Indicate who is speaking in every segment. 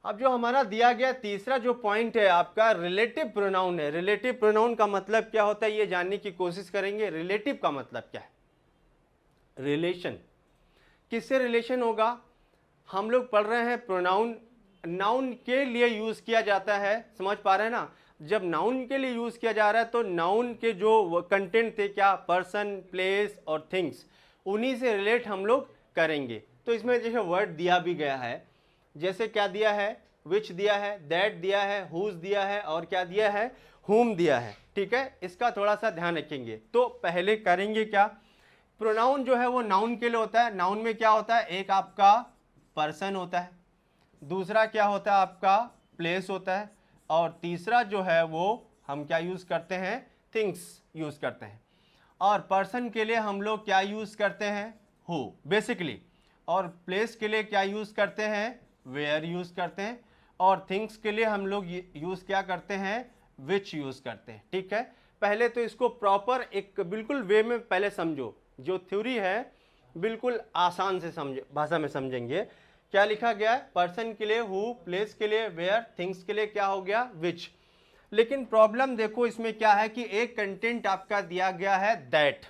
Speaker 1: अब जो हमारा दिया गया तीसरा जो पॉइंट है आपका रिलेटिव प्रोनाउन है। रिलेटिव प्रोनाउन का मतलब क्या होता है ये जानने की कोशिश करेंगे। रिलेटिव का मतलब क्या है? रिलेशन, किससे रिलेशन होगा? हम लोग पढ़ रहे हैं प्रोनाउन नाउन के लिए यूज किया जाता है, समझ पा रहे हैं ना। जब नाउन के लिए यूज किया जा रहा है तो नाउन के जो कंटेंट थे क्या, पर्सन, प्लेस और थिंग्स, उन्हीं से रिलेट हम लोग करेंगे। तो इसमें जैसे वर्ड दिया भी गया है, जैसे क्या दिया है, विच दिया है, दैट दिया है, हुज दिया है और क्या दिया है, हुम दिया है। ठीक है, इसका थोड़ा सा ध्यान रखेंगे। तो पहले करेंगे क्या, प्रोनाउन जो है वो नाउन के लिए होता है। नाउन में क्या होता है, एक आपका पर्सन होता है, दूसरा क्या होता है आपका प्लेस होता है, और तीसरा जो है वो हम क्या यूज करते हैं, थिंग्स यूज करते हैं। और पर्सन के लिए हम लोग क्या यूज करते हैं, हु बेसिकली, और प्लेस के लिए क्या यूज करते हैं, वेयर यूज करते हैं, और थिंग्स के लिए हम लोग यूज क्या करते हैं, विच यूज करते हैं। ठीक है, पहले तो इसको प्रॉपर एक बिल्कुल वे में पहले समझो। जो थ्योरी है बिल्कुल आसान से समझे भाषा में समझेंगे। क्या लिखा गया है, पर्सन के लिए हु, प्लेस के लिए वेयर, थिंग्स के लिए क्या हो गया, विच। लेकिन प्रॉब्लम देखो इसमें क्या है कि एक कंटेंट आपका दिया गया है दैट।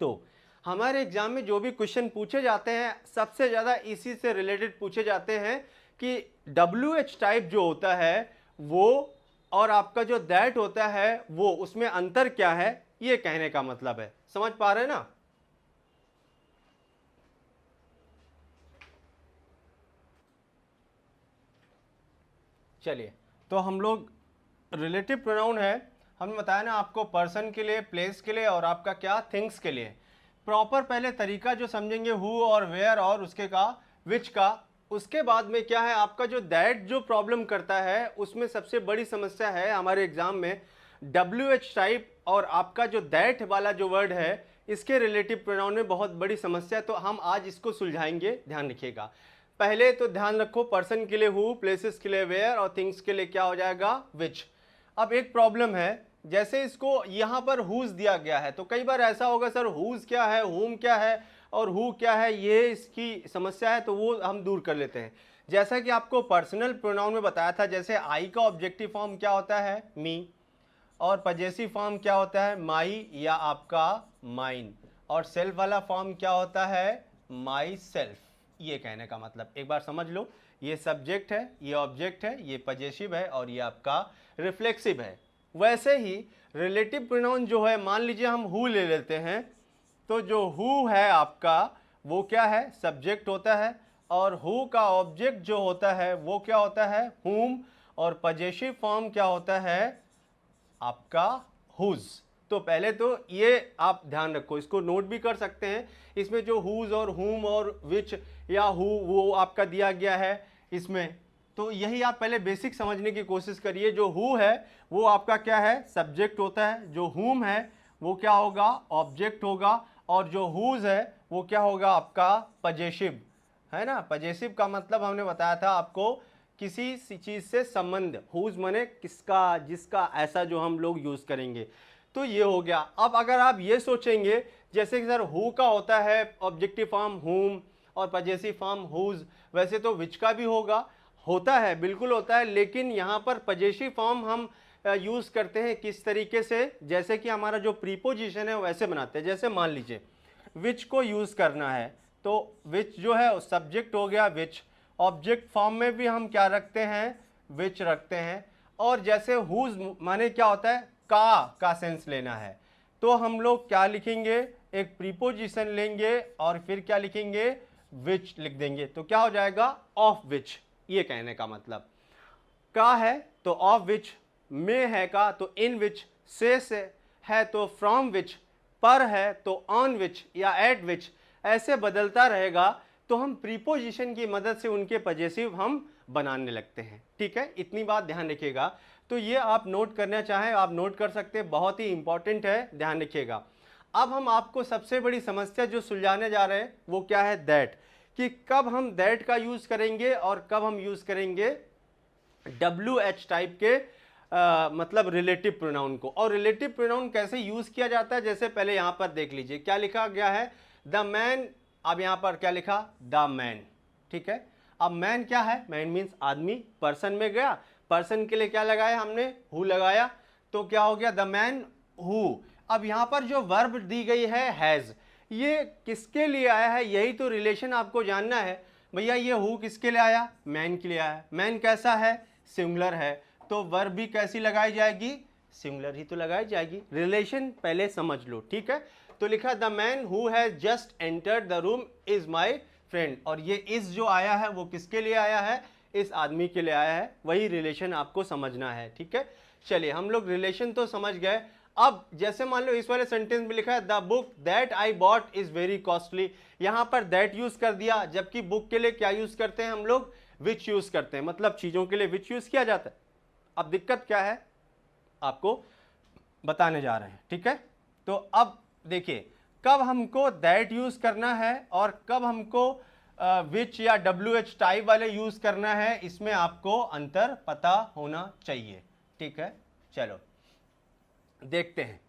Speaker 1: तो हमारे एग्जाम में जो भी क्वेश्चन पूछे जाते हैं सबसे ज्यादा इसी से रिलेटेड पूछे जाते हैं कि WH टाइप जो होता है वो और आपका जो दैट होता है वो, उसमें अंतर क्या है, ये कहने का मतलब है। समझ पा रहे हैं ना। चलिए, तो हम लोग रिलेटिव प्रोनाउन है, हमने बताया ना आपको, पर्सन के लिए, प्लेस के लिए और आपका क्या, थिंग्स के लिए। प्रॉपर पहले तरीका जो समझेंगे हु और वेयर और उसके का विच का। उसके बाद में क्या है आपका जो दैट जो प्रॉब्लम करता है, उसमें सबसे बड़ी समस्या है हमारे एग्जाम में WH टाइप और आपका जो दैट वाला जो वर्ड है, इसके रिलेटिव प्रोनाउन में बहुत बड़ी समस्या है। तो हम आज इसको सुलझाएंगे, ध्यान रखिएगा। पहले तो ध्यान रखो, पर्सन के लिए हु, प्लेसेस के लिए वेयर और थिंग्स के लिए क्या हो जाएगा, विच। अब एक प्रॉब्लम है, जैसे इसको यहां पर हुज दिया गया है तो कई बार ऐसा होगा सर हुज क्या है, हुम क्या है और हु क्या है, ये इसकी समस्या है, तो वो हम दूर कर लेते हैं। जैसा कि आपको पर्सनल प्रोनाउन में बताया था, जैसे आई का ऑब्जेक्टिव फॉर्म क्या होता है, मी, और पजेसिव फॉर्म क्या होता है, माई या आपका माइन, और सेल्फ वाला फॉर्म क्या होता है, माई सेल्फ। ये कहने का मतलब एक बार समझ लो, ये सब्जेक्ट है, ये ऑब्जेक्ट है, ये पजेसिव है और ये आपका रिफ्लेक्सिव है। वैसे ही रिलेटिव प्रोनाउन जो है, मान लीजिए हम हु ले लेते हैं, तो जो हु है आपका वो क्या है, सब्जेक्ट होता है, और हु का ऑब्जेक्ट जो होता है वो क्या होता है, हुम, और पजेसिव फॉर्म क्या होता है आपका हुज। तो पहले तो ये आप ध्यान रखो, इसको नोट भी कर सकते हैं। इसमें जो हुज और हुम और विच या हु वो आपका दिया गया है इसमें, तो यही आप पहले बेसिक समझने की कोशिश करिए। जो हु है वो आपका क्या है, सब्जेक्ट होता है, जो हुम है वो क्या होगा, ऑब्जेक्ट होगा, और जो हुज है वो क्या होगा आपका पजेसिव, है ना। पजेसिव का मतलब हमने बताया था आपको, किसी चीज से संबंध, हुज माने किसका, जिसका, ऐसा जो हम लोग यूज करेंगे। तो ये हो गया। अब अगर आप ये सोचेंगे जैसे कि सर हु का होता है ऑब्जेक्टिव फॉर्म हुम और पजेसिव फॉर्म हुज, वैसे तो विच का भी होता है, बिल्कुल होता है, लेकिन यहाँ पर पजेसिव फॉर्म हम यूज करते हैं किस तरीके से, जैसे कि हमारा जो प्रीपोजिशन है वैसे बनाते हैं। जैसे मान लीजिए विच को यूज करना है, तो विच जो है सब्जेक्ट हो गया विच, ऑब्जेक्ट फॉर्म में भी हम क्या रखते हैं, विच रखते हैं। और जैसे हुज माने क्या होता है, का सेंस लेना है, तो हम लोग क्या लिखेंगे, एक प्रीपोजिशन लेंगे और फिर क्या लिखेंगे, विच लिख देंगे। तो क्या हो जाएगा, ऑफ विच, ये कहने का मतलब। का है तो ऑफ विच, में है का तो इन विच, से है तो फ्रॉम विच, पर है तो ऑन विच या एट विच, ऐसे बदलता रहेगा। तो हम प्रीपोजिशन की मदद से उनके पजेसिव हम बनाने लगते हैं। ठीक है, इतनी बात ध्यान रखिएगा। तो ये आप नोट करना चाहें आप नोट कर सकते हैं, बहुत ही इंपॉर्टेंट है, ध्यान रखिएगा। अब हम आपको सबसे बड़ी समस्या जो सुलझाने जा रहे हैं वो क्या है, दैट, कि कब हम दैट का यूज करेंगे और कब हम यूज करेंगे WH टाइप के मतलब रिलेटिव प्रोनाउन को। और रिलेटिव प्रोनाउन कैसे यूज किया जाता है, जैसे पहले यहां पर देख लीजिए क्या लिखा गया है, द मैन। अब यहां पर क्या लिखा, द मैन। ठीक है, अब मैन क्या है, मैन मीन्स आदमी, पर्सन में गया, पर्सन के लिए क्या लगाया हमने, हु लगाया, तो क्या हो गया, द मैन हु। अब यहां पर जो वर्ब दी गई है हैज, ये किसके लिए आया है, यही तो रिलेशन आपको जानना है। भैया ये हु किसके लिए आया, मैन के लिए आया। मैन कैसा है, सिंगुलर है, तो वर्ब भी कैसी लगाई जाएगी, सिंगुलर ही तो लगाई जाएगी। रिलेशन पहले समझ लो। ठीक है, तो लिखा the man who has just entered the room is my friend, और ये इस जो आया है वो किसके लिए आया है, इस आदमी के लिए आया है। वही रिलेशन आपको समझना है। ठीक है, चलिए हम लोग रिलेशन तो समझ गए। अब जैसे मान लो इस वाले सेंटेंस में लिखा है the book that I bought is very costly, यहां पर दैट यूज कर दिया, जबकि बुक के लिए क्या यूज करते हैं हम लोग, विच यूज करते हैं, मतलब चीजों के लिए विच यूज किया जाता है। अब दिक्कत क्या है आपको बताने जा रहे हैं। ठीक है, तो अब देखिए कब हमको दैट यूज करना है और कब हमको विच या WH टाइप वाले यूज करना है, इसमें आपको अंतर पता होना चाहिए। ठीक है, चलो देखते हैं।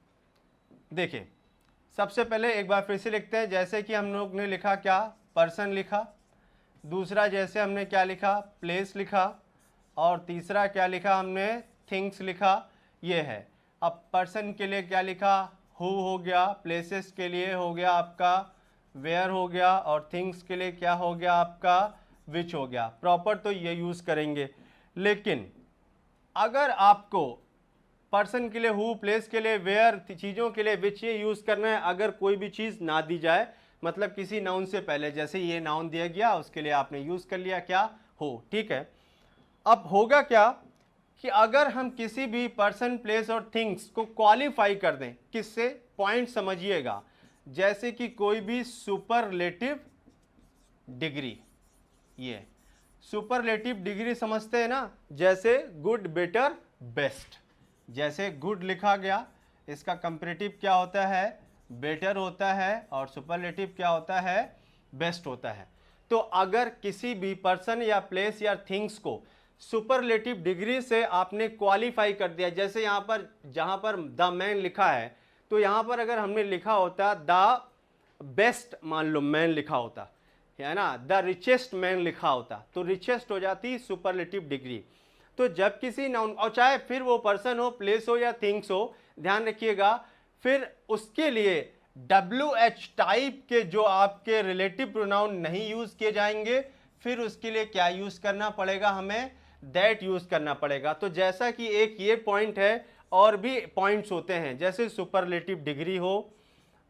Speaker 1: देखिए सबसे पहले एक बार फिर से लिखते हैं, जैसे कि हम लोग ने लिखा क्या, पर्सन लिखा, दूसरा जैसे हमने क्या लिखा, प्लेस लिखा, और तीसरा क्या लिखा हमने, थिंग्स लिखा। ये है, अब पर्सन के लिए क्या लिखा, हु हो गया, प्लेसेस के लिए हो गया आपका वेयर हो गया, और थिंग्स के लिए क्या हो गया आपका, विच हो गया। प्रॉपर तो ये यूज़ करेंगे, लेकिन अगर आपको पर्सन के लिए हु, प्लेस के लिए वेयर, चीज़ों के लिए विच ये यूज़ करना है, अगर कोई भी चीज़ ना दी जाए, मतलब किसी नाउन से पहले, जैसे ये नाउन दिया गया उसके लिए आपने यूज़ कर लिया क्या, हो। ठीक है, अब होगा क्या कि अगर हम किसी भी पर्सन, प्लेस और थिंग्स को क्वालिफाई कर दें, किससे, पॉइंट समझिएगा, जैसे कि कोई भी सुपरलेटिव डिग्री, ये सुपरलेटिव डिग्री समझते हैं ना, जैसे गुड, बेटर, बेस्ट। जैसे गुड लिखा गया, इसका कंपैरेटिव क्या होता है, बेटर होता है, और सुपरलेटिव क्या होता है, बेस्ट होता है। तो अगर किसी भी पर्सन या प्लेस या थिंग्स को सुपरलेटिव डिग्री से आपने क्वालिफाई कर दिया, जैसे यहाँ पर जहाँ पर द मैन लिखा है, तो यहाँ पर अगर हमने लिखा होता द बेस्ट, मान लो मैन लिखा होता है ना, द रिचेस्ट मैन लिखा होता, तो रिचेस्ट हो जाती सुपरलेटिव डिग्री। तो जब किसी नाउन, और चाहे फिर वो पर्सन हो, प्लेस हो या थिंग्स हो, ध्यान रखिएगा, फिर उसके लिए WH टाइप के जो आपके रिलेटिव प्रोनाउन नहीं यूज किए जाएंगे, फिर उसके लिए क्या यूज करना पड़ेगा, हमें दैट यूज करना पड़ेगा। तो जैसा कि एक ये पॉइंट है, और भी पॉइंट्स होते हैं, जैसे सुपरलेटिव डिग्री हो,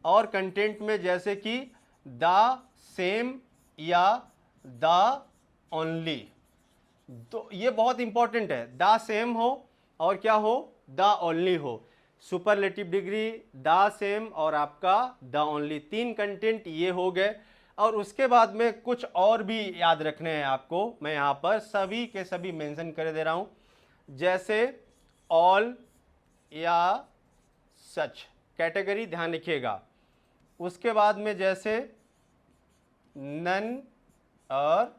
Speaker 1: और कंटेंट में जैसे कि द सेम या द ओनली, तो ये बहुत इंपॉर्टेंट है, द सेम हो और क्या हो, द ओनली हो। सुपरलेटिव डिग्री, द सेम और आपका द ओनली, तीन कंटेंट ये हो गए। और उसके बाद में कुछ और भी याद रखने हैं आपको, मैं यहाँ पर सभी के सभी मेंशन कर दे रहा हूँ, जैसे ऑल या सच कैटेगरी, ध्यान रखिएगा। उसके बाद में जैसे नन और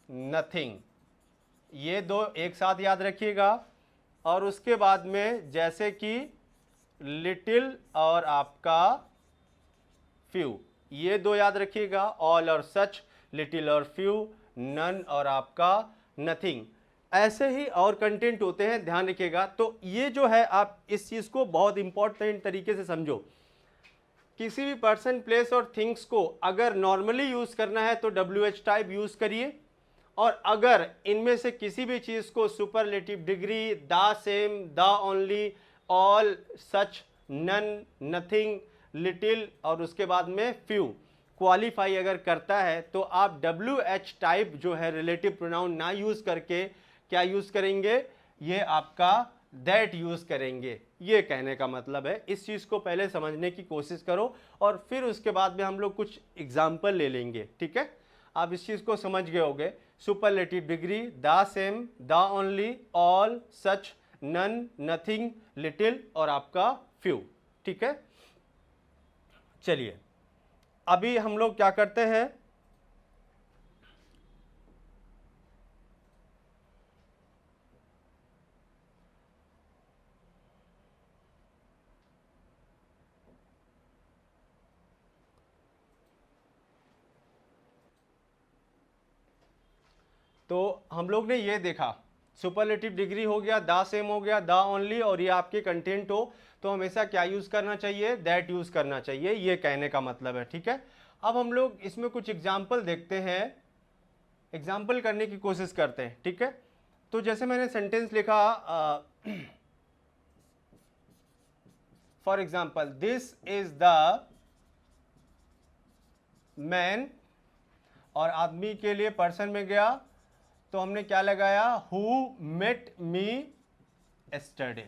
Speaker 1: नथिंग, ये दो एक साथ याद रखिएगा। और उसके बाद में जैसे कि लिटिल और आपका फ्यू, ये दो याद रखिएगा, ऑल और सच, लिटिल और फ्यू, नन और आपका नथिंग। ऐसे ही और कंटेंट होते हैं, ध्यान रखिएगा। तो ये जो है, आप इस चीज़ को बहुत इंपॉर्टेंट तरीके से समझो। किसी भी पर्सन, प्लेस और थिंग्स को अगर नॉर्मली यूज़ करना है तो WH टाइप यूज़ करिए, और अगर इनमें से किसी भी चीज़ को superlative degree, the same, the only, all, such, none, nothing, little और उसके बाद में फ्यू क्वालिफाई अगर करता है तो आप WH टाइप जो है रिलेटिव प्रोनाउन ना यूज करके क्या यूज करेंगे, ये आपका दैट यूज करेंगे। ये कहने का मतलब है, इस चीज को पहले समझने की कोशिश करो और फिर उसके बाद में हम लोग कुछ एग्जाम्पल ले लेंगे। ठीक है, आप इस चीज को समझ गए होगे। Superlative degree, the same, the only, all, such, none, nothing, little और आपका फ्यू। ठीक है, चलिए अभी हम लोग क्या करते हैं, तो हम लोग ने ये देखा सुपरलेटिव डिग्री हो गया, द सेम हो गया, द ओनली, और ये आपके कंटेंट हो तो हमेशा क्या यूज करना चाहिए, दैट यूज करना चाहिए, ये कहने का मतलब है। ठीक है, अब हम लोग इसमें कुछ एग्जाम्पल देखते हैं, एग्जाम्पल करने की कोशिश करते हैं। ठीक है, तो जैसे मैंने सेंटेंस लिखा, for example this is the man, और आदमी के लिए पर्सन में गया तो हमने क्या लगाया, हु मेट मी एस्टरडे।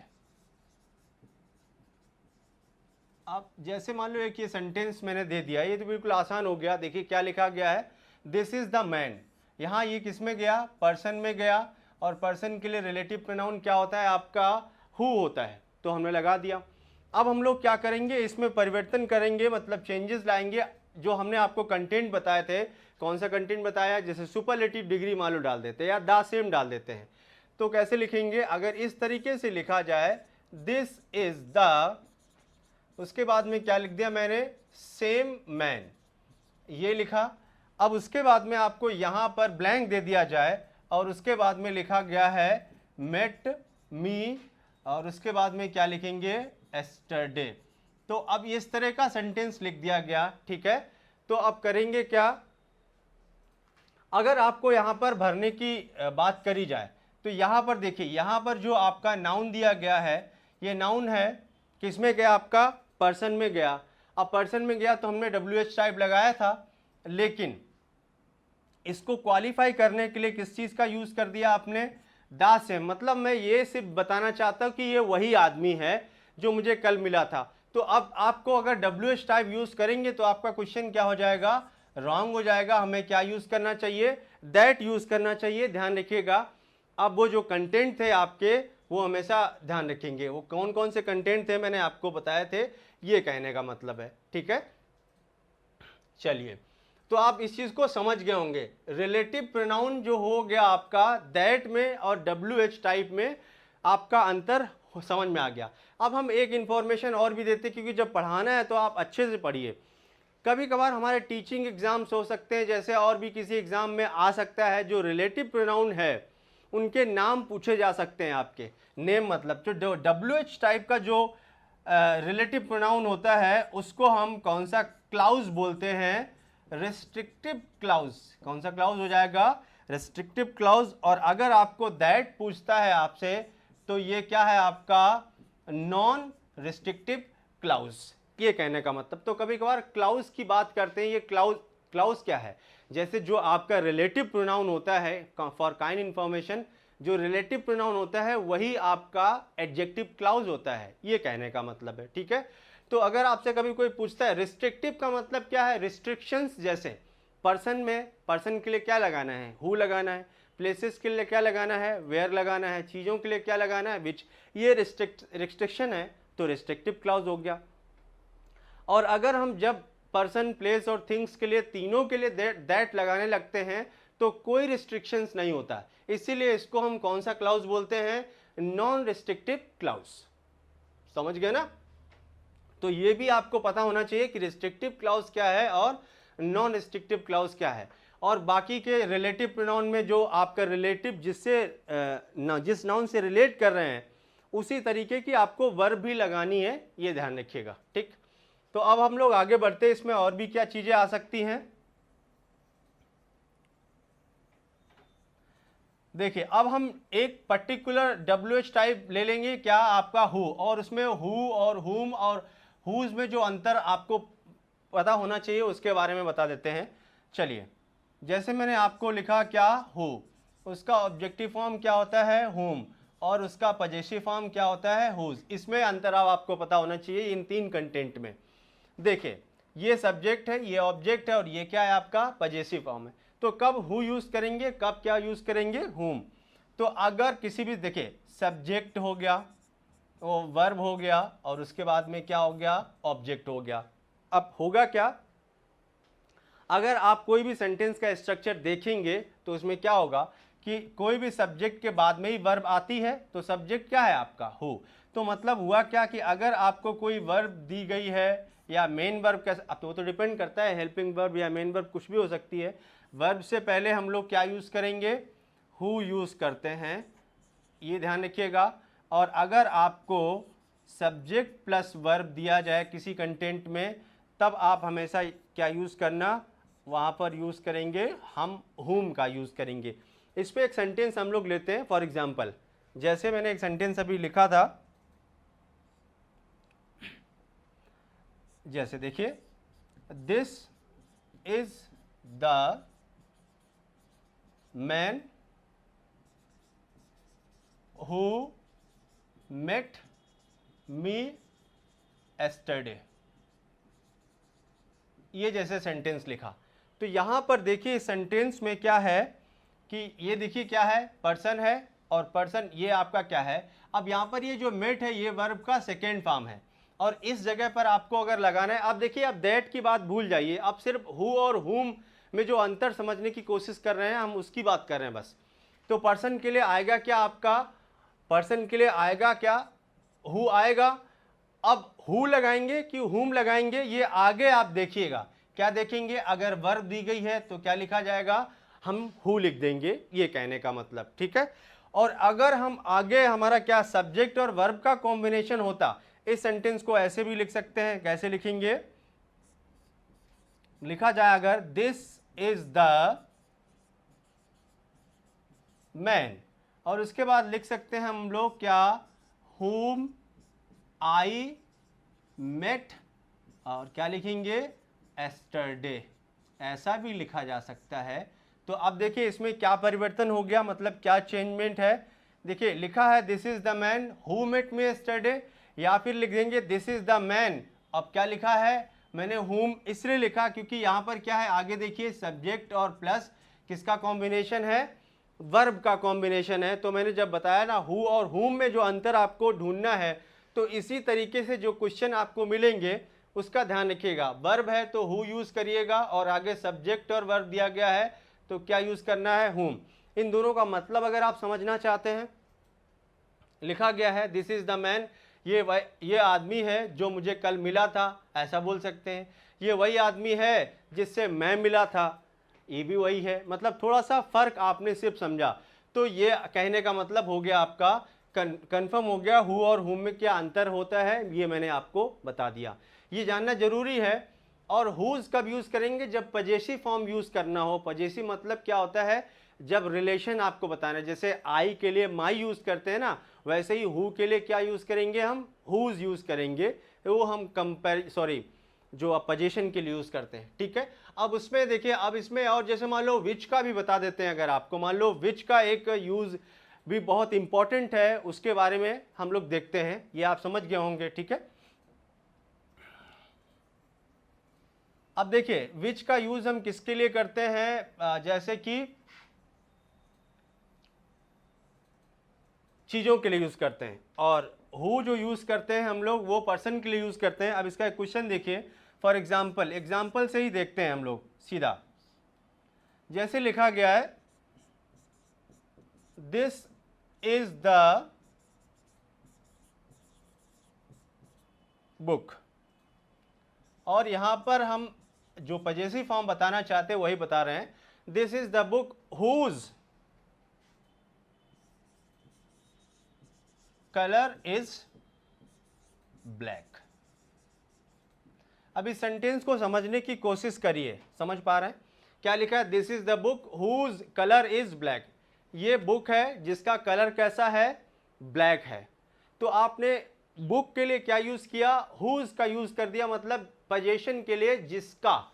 Speaker 1: अब जैसे मान लो एक ये सेंटेंस मैंने दे दिया, ये तो बिल्कुल आसान हो गया। देखिए क्या लिखा गया है, दिस इज द मैन, यहाँ ये किस में गया, पर्सन में गया, और पर्सन के लिए रिलेटिव प्रोनाउन क्या होता है आपका, हु होता है, तो हमने लगा दिया। अब हम लोग क्या करेंगे, इसमें परिवर्तन करेंगे, मतलब चेंजेस लाएंगे। जो हमने आपको कंटेंट बताए थे, कौन सा कंटेंट बताया, जैसे सुपरलेटिव डिग्री मान लो डाल देते हैं या द सेम डाल देते हैं, तो कैसे लिखेंगे, अगर इस तरीके से लिखा जाए, दिस इज द, उसके बाद में क्या लिख दिया मैंने, सेम मैन, ये लिखा। अब उसके बाद में आपको यहां पर ब्लैंक दे दिया जाए और उसके बाद में लिखा गया है मेट मी, और उसके बाद में क्या लिखेंगे, एस्टरडे। तो अब इस तरह का सेंटेंस लिख दिया गया। ठीक है, तो अब करेंगे क्या, अगर आपको यहां पर भरने की बात करी जाए तो यहां पर देखिए, यहां पर जो आपका नाउन दिया गया है, ये नाउन है किसमें गया, आपका पर्सन में गया। अब पर्सन में गया तो हमने WH टाइप लगाया था, लेकिन इसको क्वालिफाई करने के लिए किस चीज का यूज कर दिया आपने, द सेम। मतलब मैं ये सिर्फ बताना चाहता हूं कि ये वही आदमी है जो मुझे कल मिला था। तो अब आपको अगर WH टाइप यूज करेंगे तो आपका क्वेश्चन क्या हो जाएगा, रॉन्ग हो जाएगा। हमें क्या यूज करना चाहिए, दैट यूज करना चाहिए, ध्यान रखिएगा। अब वो जो कंटेंट थे आपके, वो हमेशा ध्यान रखेंगे, वो कौन कौन से कंटेंट थे मैंने आपको बताए थे, ये कहने का मतलब है। ठीक है, चलिए, तो आप इस चीज को समझ गए होंगे। रिलेटिव प्रोनाउन जो हो गया आपका, दैट में और WH टाइप में आपका अंतर समझ में आ गया। अब हम एक इंफॉर्मेशन और भी देते, क्योंकि जब पढ़ाना है तो आप अच्छे से पढ़िए। कभी कभार हमारे टीचिंग एग्जाम्स हो सकते हैं, जैसे और भी किसी एग्जाम में आ सकता है, जो रिलेटिव प्रोनाउन है उनके नाम पूछे जा सकते हैं आपके। नेम मतलब जो WH टाइप का जो रिलेटिव प्रोनाउन होता है उसको हम कौन सा क्लाउज बोलते हैं, रेस्ट्रिक्टिव क्लाउज। कौन सा क्लाउज हो जाएगा, रेस्ट्रिक्टिव क्लाउज। और अगर आपको दैट पूछता है आपसे तो ये क्या है आपका, नॉन रेस्ट्रिक्टिव क्लाउज, ये कहने का मतलब। तो कभी कभार क्लाउज की बात करते हैं, ये क्लाउज क्या है, जैसे जो आपका रिलेटिव प्रोनाउन होता है, फॉर काइंड इंफॉर्मेशन, जो रिलेटिव प्रोनाउन होता है वही आपका एडजेक्टिव क्लाउज होता है, ये कहने का मतलब है। ठीक है, तो अगर आपसे कभी कोई पूछता है रिस्ट्रिक्टिव का मतलब क्या है, रिस्ट्रिक्शंस, जैसे पर्सन में, पर्सन के लिए क्या लगाना है, हु लगाना है, प्लेसेस के लिए क्या लगाना है, वेयर लगाना है, चीज़ों के लिए क्या लगाना है, विच, ये रिस्ट्रिक्शन है, तो रिस्ट्रिक्टिव क्लाउज हो गया। और अगर हम जब पर्सन, प्लेस और थिंग्स के लिए, तीनों के लिए दैट लगाने लगते हैं तो कोई रिस्ट्रिक्शंस नहीं होता, इसीलिए इसको हम कौन सा क्लाउज बोलते हैं, नॉन रिस्ट्रिक्टिव क्लाउज। समझ गए ना, तो ये भी आपको पता होना चाहिए कि रिस्ट्रिक्टिव क्लाउज क्या है और नॉन रिस्ट्रिक्टिव क्लाउज क्या है। और बाकी के रिलेटिव प्रोनाउन में जो आपका रिलेटिव जिससे जिस नाउन से रिलेट कर रहे हैं उसी तरीके की आपको वर्ब भी लगानी है, ये ध्यान रखिएगा। ठीक, तो अब हम लोग आगे बढ़ते हैं, इसमें और भी क्या चीजें आ सकती हैं। देखिए, अब हम एक पर्टिकुलर WH टाइप ले लेंगे, क्या आपका हु, और उसमें हु और हुम और हुज में जो अंतर आपको पता होना चाहिए उसके बारे में बता देते हैं। चलिए, जैसे मैंने आपको लिखा क्या, हु, उसका ऑब्जेक्टिव फॉर्म क्या होता है, हुम, और उसका पजेसिव फॉर्म क्या होता है, हुज। इसमें अंतर आपको पता होना चाहिए इन 3 कंटेंट में। देखिए, ये सब्जेक्ट है, ये ऑब्जेक्ट है, और ये क्या है आपका पजेसिव फॉर्म है। तो कब हु यूज करेंगे, कब क्या यूज करेंगे, हुम। तो अगर किसी भी, देखिए सब्जेक्ट हो गया, वो वर्ब हो गया, और उसके बाद में क्या हो गया, ऑब्जेक्ट हो गया। अब होगा क्या, अगर आप कोई भी सेंटेंस का स्ट्रक्चर देखेंगे तो उसमें क्या होगा कि कोई भी सब्जेक्ट के बाद में ही वर्ब आती है, तो सब्जेक्ट क्या है आपका, हु। तो मतलब हुआ क्या कि अगर आपको कोई वर्ब दी गई है या मेन वर्ब का, अब तो डिपेंड करता है, हेल्पिंग वर्ब या मेन वर्ब कुछ भी हो सकती है। वर्ब से पहले हम लोग क्या यूज़ करेंगे, हु यूज़ करते हैं, ये ध्यान रखिएगा। और अगर आपको सब्जेक्ट प्लस वर्ब दिया जाए किसी कंटेंट में, तब आप हमेशा क्या यूज़ करना, वहाँ पर यूज़ करेंगे हम हुम का यूज़ करेंगे। इस पर एक सेंटेंस हम लोग लेते हैं। फॉर एग्जाम्पल, जैसे मैंने एक सेंटेंस अभी लिखा था, जैसे देखिए, this is the man who met me yesterday, ये जैसे सेंटेंस लिखा। तो यहां पर देखिए इस सेंटेंस में क्या है कि ये देखिए क्या है, पर्सन है, और पर्सन ये आपका क्या है। अब यहां पर ये जो मेट है ये वर्ब का सेकेंड फॉर्म है, और इस जगह पर आपको अगर लगाना है, अब देखिए अब दैट की बात भूल जाइए, अब सिर्फ हु और हुम में जो अंतर समझने की कोशिश कर रहे हैं हम, उसकी बात कर रहे हैं बस। तो पर्सन के लिए आएगा क्या आपका, पर्सन के लिए आएगा क्या, हु आएगा। अब हु लगाएंगे कि हुम लगाएंगे, ये आगे आप देखिएगा क्या देखेंगे, अगर वर्ब दी गई है तो क्या लिखा जाएगा, हम हु लिख देंगे, ये कहने का मतलब, ठीक है। और अगर हम आगे हमारा क्या सब्जेक्ट और वर्ब का कॉम्बिनेशन होता, इस सेंटेंस को ऐसे भी लिख सकते हैं, कैसे लिखेंगे, लिखा जाए अगर दिस इज द मैन, और उसके बाद लिख सकते हैं हम लोग क्या, whom आई मेट, और क्या लिखेंगे, एस्टरडे, ऐसा भी लिखा जा सकता है। तो अब देखिए इसमें क्या परिवर्तन हो गया, मतलब क्या चेंजमेंट है। देखिए लिखा है this is the man who met me yesterday, या फिर लिख देंगे दिस इज द मैन। अब क्या लिखा है, मैंने हुम इसलिए लिखा क्योंकि यहां पर क्या है, आगे देखिए सब्जेक्ट और प्लस किसका कॉम्बिनेशन है, वर्ब का कॉम्बिनेशन है। तो मैंने जब बताया ना हु और हुम में जो अंतर आपको ढूंढना है, तो इसी तरीके से जो क्वेश्चन आपको मिलेंगे उसका ध्यान रखिएगा। वर्ब है तो हु यूज़ करिएगा, और आगे सब्जेक्ट और वर्ब दिया गया है तो क्या यूज़ करना है, हुम। इन दोनों का मतलब अगर आप समझना चाहते हैं, लिखा गया है दिस इज़ द मैन, ये आदमी है जो मुझे कल मिला था, ऐसा बोल सकते हैं। ये वही आदमी है जिससे मैं मिला था, ये भी वही है। मतलब थोड़ा सा फर्क आपने सिर्फ समझा, तो ये कहने का मतलब हो गया आपका, कंफर्म हो गया हु और हुम में क्या अंतर होता है, ये मैंने आपको बता दिया, ये जानना जरूरी है। और हुज कब यूज करेंगे, जब पजेसिव फॉर्म यूज करना हो। पजेसिव मतलब क्या होता है, जब रिलेशन आपको बताना है, जैसे आई के लिए माई यूज करते हैं ना, वैसे ही हु के लिए क्या यूज करेंगे, हम हुज यूज करेंगे। वो हम जो आप पोजीशन के लिए यूज करते हैं, ठीक है। अब उसमें देखिए, अब इसमें और जैसे मान लो विच का भी बता देते हैं, अगर आपको मान लो विच का एक यूज भी बहुत इंपॉर्टेंट है, उसके बारे में हम लोग देखते हैं, ये आप समझ गए होंगे, ठीक है। अब देखिए विच का यूज हम किसके लिए करते हैं, जैसे कि चीजों के लिए यूज करते हैं, और हु जो यूज करते हैं हम लोग वो पर्सन के लिए यूज करते हैं। अब इसका एक क्वेश्चन देखिए, फॉर एग्जाम्पल से ही देखते हैं हम लोग सीधा। जैसे लिखा गया है दिस इज द बुक, और यहां पर हम जो पजेसिव फॉर्म बताना चाहते हैं वही बता रहे हैं, this is the book whose colour is black. अब इस सेंटेंस को समझने की कोशिश करिए, समझ पा रहे हैं क्या लिखा है, this is the book whose colour is black. ये बुक है जिसका कलर कैसा है, ब्लैक है। तो आपने बुक के लिए क्या यूज़ किया, हुज का यूज़ कर दिया, मतलब पोजेशन के लिए जिसका।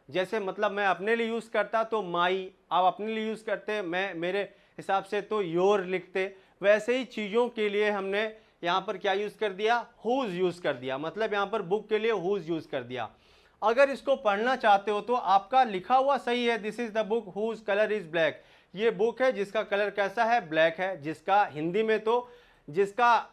Speaker 1: जैसे मतलब मैं अपने लिए यूज़ करता तो माई, आप अपने लिए यूज़ करते, मैं मेरे हिसाब से तो योर लिखते। वैसे ही चीज़ों के लिए हमने यहाँ पर क्या यूज़ कर दिया, हुज यूज़ कर दिया, मतलब यहाँ पर बुक के लिए हुज यूज़ कर दिया। अगर इसको पढ़ना चाहते हो तो आपका लिखा हुआ सही है, this is the book whose colour is black, ये बुक है जिसका कलर कैसा है, ब्लैक है, जिसका हिंदी में तो जिसका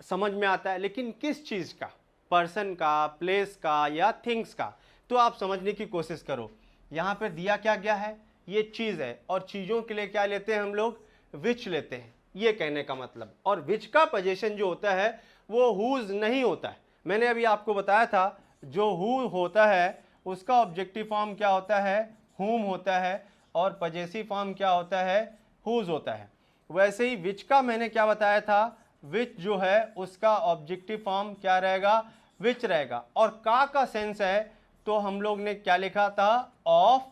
Speaker 1: समझ में आता है, लेकिन किस चीज़ का, पर्सन का, प्लेस का या थिंग्स का, तो आप समझने की कोशिश करो। यहाँ पर दिया क्या गया है, ये चीज़ है, और चीज़ों के लिए क्या लेते हैं हम लोग, विच लेते हैं, ये कहने का मतलब। और विच का पोजीशन जो होता है वो हुज नहीं होता है। मैंने अभी आपको बताया था जो हु होता है उसका ऑब्जेक्टिव फॉर्म क्या होता है, हुम होता है, और पजेसिव फॉर्म क्या होता है, हुज होता है। वैसे ही विच का मैंने क्या बताया था, विच जो है उसका ऑब्जेक्टिव फॉर्म क्या रहेगा, विच रहेगा। और का सेंस है तो हम लोग ने क्या लिखा था, ऑफ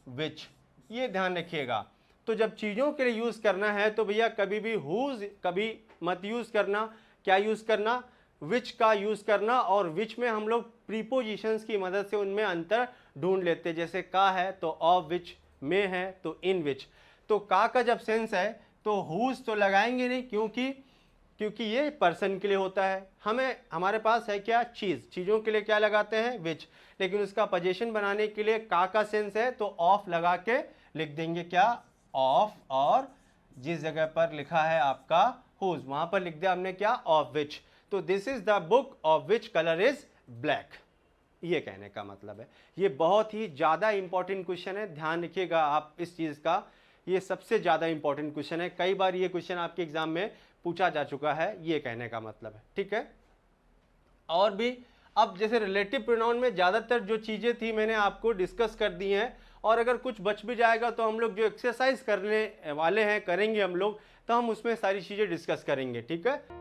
Speaker 1: विच, ये ध्यान रखिएगा। तो जब चीज़ों के लिए यूज़ करना है तो भैया कभी भी हुज कभी मत यूज़ करना, क्या यूज़ करना, विच का यूज़ करना। और विच में हम लोग प्रीपोजिशंस की मदद से उनमें अंतर ढूंढ लेते, जैसे का है तो ऑफ विच, में है तो इन विच। तो का जब सेंस है तो हुज तो लगाएंगे नहीं, क्योंकि ये पर्सन के लिए होता है। हमारे पास है क्या, चीज़, चीज़ों के लिए क्या लगाते हैं, विच, लेकिन उसका पोजीशन बनाने के लिए का सेंस है तो ऑफ लगा के लिख देंगे क्या, ऑफ, और जिस जगह पर लिखा है आपका हुज वहां पर लिख दिया हमने क्या, ऑफ विच। तो this is the book of which colour is black, ये कहने का मतलब है। ये बहुत ही ज़्यादा इंपॉर्टेंट क्वेश्चन है, ध्यान रखिएगा आप इस चीज़ का, ये सबसे ज़्यादा इंपॉर्टेंट क्वेश्चन है। कई बार ये क्वेश्चन आपके एग्जाम में पूछा जा चुका है, ये कहने का मतलब है, ठीक है। और भी अब जैसे रिलेटिव प्रोनाउन में ज़्यादातर जो चीज़ें थी मैंने आपको डिस्कस कर दी हैं, और अगर कुछ बच भी जाएगा तो हम लोग जो एक्सरसाइज करने वाले हैं, करेंगे हम लोग, तो हम उसमें सारी चीज़ें डिस्कस करेंगे, ठीक है।